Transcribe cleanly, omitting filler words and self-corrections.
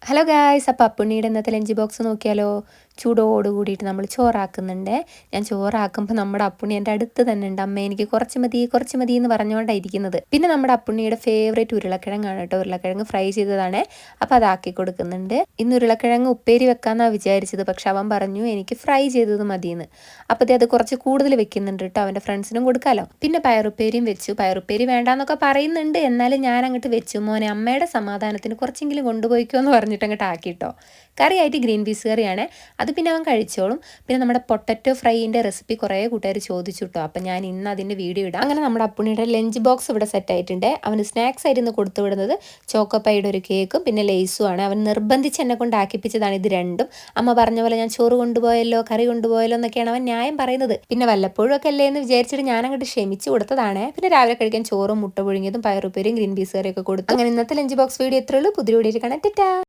Hello guys, അപ്പോൾ അപ്പുണ്ണിയുടെ ഇന്നത്തെ lunch box നോക്കിയാലോ. ചൂടോട് കൂടിയിട്ട് നമ്മൾ ചോറാക്കുന്നുണ്ട്. ഞാൻ ചോറാക്കുമ്പോൾ നമ്മുടെ അപ്പുണ്ണി എൻ്റെ അടുത്ത് തന്നെ ഉണ്ട്. അമ്മ എനിക്ക് കുറച്ച് മതി എന്ന് പറഞ്ഞുകൊണ്ടായിരിക്കുന്നത്. പിന്നെ നമ്മുടെ അപ്പുണ്ണിയുടെ ഫേവറേറ്റ് ഉരുളക്കിഴങ്ങാണ് കേട്ടോ. ഉരുളക്കിഴങ്ങ് ഫ്രൈ ചെയ്തതാണ്. അപ്പോൾ അതാക്കി കൊടുക്കുന്നുണ്ട്. ഇന്ന് ഉരുളക്കിഴങ്ങ് ഉപ്പേരി വെക്കാമെന്നാണ് വിചാരിച്ചത്. പക്ഷെ അവൻ പറഞ്ഞു എനിക്ക് ഫ്രൈ ചെയ്തത് മതിയെന്ന്. അപ്പോൾ അത് കുറച്ച് കൂടുതൽ വെക്കുന്നുണ്ട് കേട്ടോ. അവൻ്റെ ഫ്രണ്ട്സിനും കൊടുക്കാമല്ലോ. പിന്നെ പയറുപ്പേരിയും വെച്ചു. പയറുപ്പേരി വേണ്ടാന്നൊക്കെ പറയുന്നുണ്ട്, എന്നാലും ഞാൻ അങ്ങോട്ട് വെച്ചു. മോനെ അമ്മയുടെ സമാധാനത്തിന് കുറച്ചെങ്കിലും കൊണ്ടുപോയിക്കോ എന്ന് പറഞ്ഞിട്ട് അങ്ങോട്ട് ആക്കിട്ടോ. കറിയായിട്ട് ഗ്രീൻ പീസ് കറിയാണ്. അത് പിന്നെ അവൻ കഴിച്ചോളും. പിന്നെ നമ്മുടെ പൊട്ടറ്റോ ഫ്രൈൻ്റെ റെസിപ്പി കുറേ കൂട്ടുകാർ ചോദിച്ചു കേട്ടോ. അപ്പം ഞാൻ ഇന്ന് അതിൻ്റെ വീഡിയോ ഇടാം. അങ്ങനെ നമ്മുടെ അപ്പുണ്ണിയുടെ ലഞ്ച് ബോക്സ് ഇവിടെ സെറ്റ് ആയിട്ടുണ്ട്. അവന് സ്നാക്സ് ആയിരുന്നു കൊടുത്തു വിടുന്നത്. ചോക്കോപ്പൈയുടെ ഒരു കേക്കും പിന്നെ ലേസും ആണ്. അവൻ നിർബന്ധിച്ച് എന്നെ കൊണ്ട് ആക്കിപ്പിച്ചതാണ് ഇത് രണ്ടും. അമ്മ പറഞ്ഞ പോലെ ഞാൻ ചോറ് കൊണ്ടുപോയല്ലോ, കറി കൊണ്ടുപോയല്ലോ എന്നൊക്കെയാണ് അവൻ ന്യായം പറയുന്നത്. പിന്നെ വല്ലപ്പോഴും ഒക്കെ അല്ലേ എന്ന് വിചാരിച്ചിട്ട് ഞാൻ അങ്ങോട്ട് ക്ഷമിച്ചു കൊടുത്തതാണ്. പിന്നെ രാവിലെ കഴിക്കാൻ ചോറും മുട്ട പുഴുങ്ങിയതും പയറുപ്പേരിയും ഗ്രീൻ പീസ് കറിയൊക്കെ കൊടുത്തു. അങ്ങനെ ഇന്നത്തെ ലഞ്ച് ബോക്സ് വീഡിയോ എത്രയുള്ളൂ. പുതിയ വീഡിയോ കാണാൻ ടാറ്റാ.